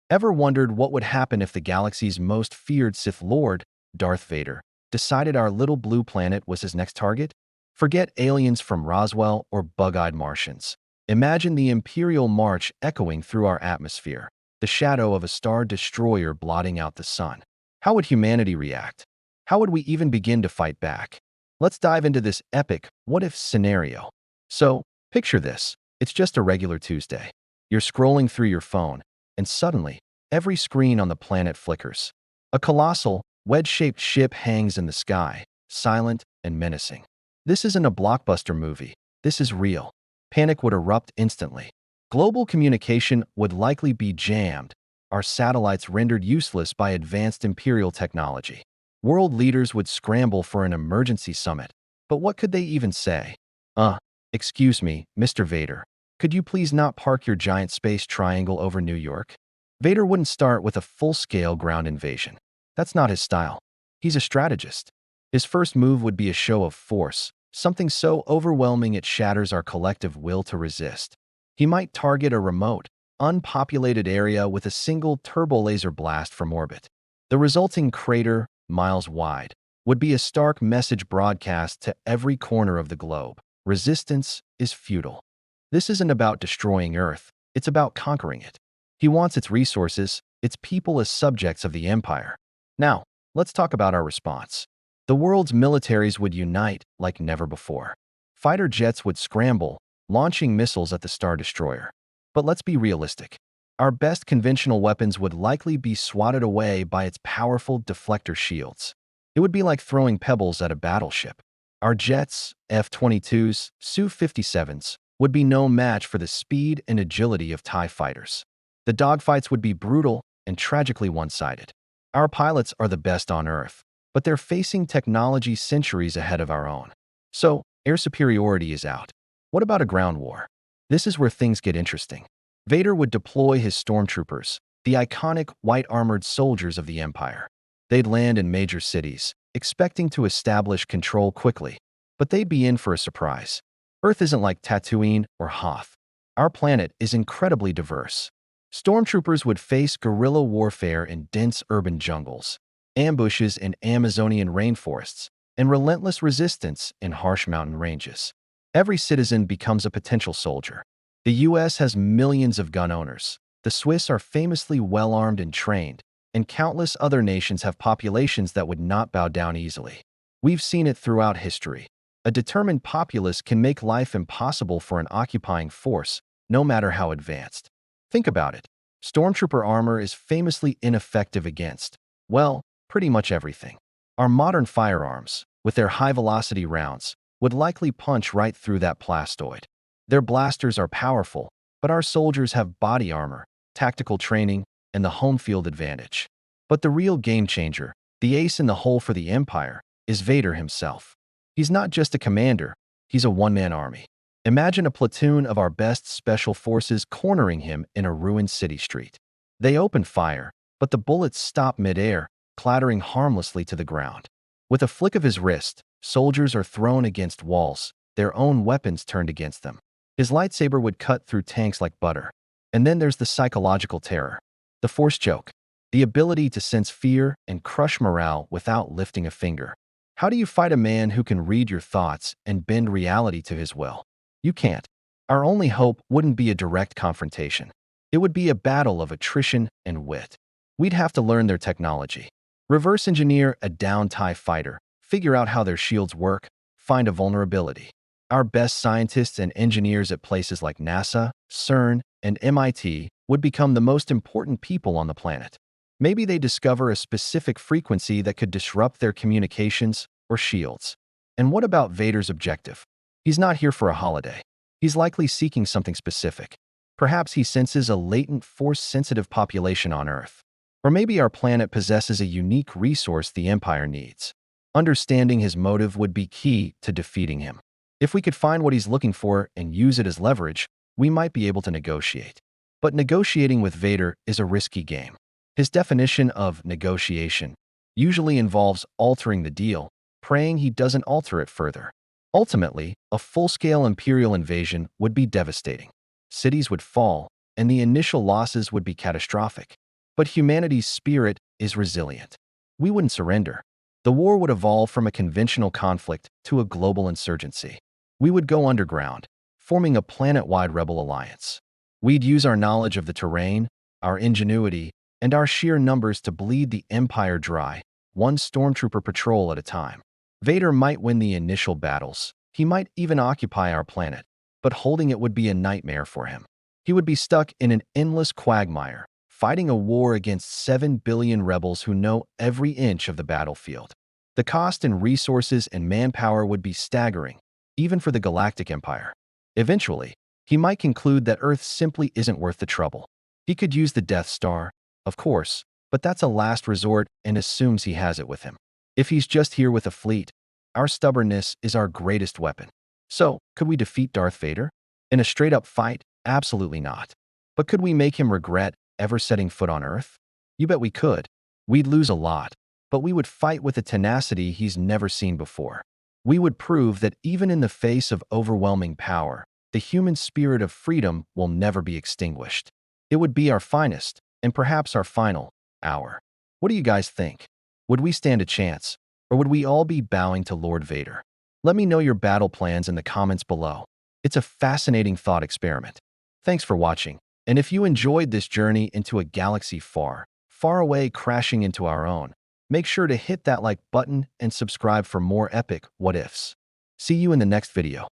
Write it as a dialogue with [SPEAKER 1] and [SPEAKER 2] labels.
[SPEAKER 1] Ever wondered what would happen if the galaxy's most feared Sith Lord, Darth Vader, decided our little blue planet was his next target? Forget aliens from Roswell or bug-eyed Martians. Imagine the Imperial March echoing through our atmosphere, the shadow of a star destroyer blotting out the sun. How would humanity react? How would we even begin to fight back? Let's dive into this epic what-if scenario. So, picture this. It's just a regular Tuesday. You're scrolling through your phone, and suddenly, every screen on the planet flickers. A colossal, wedge-shaped ship hangs in the sky, silent and menacing. This isn't a blockbuster movie. This is real. Panic would erupt instantly. Global communication would likely be jammed, our satellites rendered useless by advanced Imperial technology. World leaders would scramble for an emergency summit. But what could they even say? Excuse me, Mr. Vader. Could you please not park your giant space triangle over New York? Vader wouldn't start with a full-scale ground invasion. That's not his style. He's a strategist. His first move would be a show of force, something so overwhelming it shatters our collective will to resist. He might target a remote, unpopulated area with a single turbo-laser blast from orbit. The resulting crater, miles wide, would be a stark message broadcast to every corner of the globe. Resistance is futile. This isn't about destroying Earth, it's about conquering it. He wants its resources, its people as subjects of the Empire. Now, let's talk about our response. The world's militaries would unite like never before. Fighter jets would scramble, launching missiles at the Star Destroyer. But let's be realistic. Our best conventional weapons would likely be swatted away by its powerful deflector shields. It would be like throwing pebbles at a battleship. Our jets, F-22s, Su-57s, would be no match for the speed and agility of TIE fighters. The dogfights would be brutal and tragically one-sided. Our pilots are the best on Earth, but they're facing technology centuries ahead of our own. So, air superiority is out. What about a ground war? This is where things get interesting. Vader would deploy his stormtroopers, the iconic white-armored soldiers of the Empire. They'd land in major cities, expecting to establish control quickly, but they'd be in for a surprise. Earth isn't like Tatooine or Hoth. Our planet is incredibly diverse. Stormtroopers would face guerrilla warfare in dense urban jungles, ambushes in Amazonian rainforests, and relentless resistance in harsh mountain ranges. Every citizen becomes a potential soldier. The US has millions of gun owners. The Swiss are famously well-armed and trained, and countless other nations have populations that would not bow down easily. We've seen it throughout history. A determined populace can make life impossible for an occupying force, no matter how advanced. Think about it. Stormtrooper armor is famously ineffective against, well, pretty much everything. Our modern firearms, with their high-velocity rounds, would likely punch right through that plastoid. Their blasters are powerful, but our soldiers have body armor, tactical training, and the home field advantage. But the real game-changer, the ace in the hole for the Empire, is Vader himself. He's not just a commander, he's a one-man army. Imagine a platoon of our best special forces cornering him in a ruined city street. They open fire, but the bullets stop mid-air, clattering harmlessly to the ground. With a flick of his wrist, soldiers are thrown against walls, their own weapons turned against them. His lightsaber would cut through tanks like butter. And then there's the psychological terror. The Force choke. The ability to sense fear and crush morale without lifting a finger. How do you fight a man who can read your thoughts and bend reality to his will? You can't. Our only hope wouldn't be a direct confrontation. It would be a battle of attrition and wit. We'd have to learn their technology. Reverse engineer a downed TIE fighter, figure out how their shields work, find a vulnerability. Our best scientists and engineers at places like NASA, CERN, and MIT would become the most important people on the planet. Maybe they discover a specific frequency that could disrupt their communications or shields. And what about Vader's objective? He's not here for a holiday. He's likely seeking something specific. Perhaps he senses a latent force-sensitive population on Earth. Or maybe our planet possesses a unique resource the Empire needs. Understanding his motive would be key to defeating him. If we could find what he's looking for and use it as leverage, we might be able to negotiate. But negotiating with Vader is a risky game. His definition of negotiation usually involves altering the deal, praying he doesn't alter it further. Ultimately, a full-scale Imperial invasion would be devastating. Cities would fall, and the initial losses would be catastrophic. But humanity's spirit is resilient. We wouldn't surrender. The war would evolve from a conventional conflict to a global insurgency. We would go underground, forming a planet-wide rebel alliance. We'd use our knowledge of the terrain, our ingenuity, and our sheer numbers to bleed the Empire dry, one stormtrooper patrol at a time. Vader might win the initial battles. He might even occupy our planet, but holding it would be a nightmare for him. He would be stuck in an endless quagmire, fighting a war against 7 billion rebels who know every inch of the battlefield. The cost in resources and manpower would be staggering, even for the Galactic Empire. Eventually, he might conclude that Earth simply isn't worth the trouble. He could use the Death Star, of course, but that's a last resort and assumes he has it with him. If he's just here with a fleet, our stubbornness is our greatest weapon. So, could we defeat Darth Vader? In a straight-up fight? Absolutely not. But could we make him regret ever setting foot on Earth? You bet we could. We'd lose a lot, but we would fight with a tenacity he's never seen before. We would prove that even in the face of overwhelming power, the human spirit of freedom will never be extinguished. It would be our finest, and perhaps our final, hour. What do you guys think? Would we stand a chance, or would we all be bowing to Lord Vader? Let me know your battle plans in the comments below. It's a fascinating thought experiment. Thanks for watching, and if you enjoyed this journey into a galaxy far, far away crashing into our own, make sure to hit that like button and subscribe for more epic what-ifs. See you in the next video.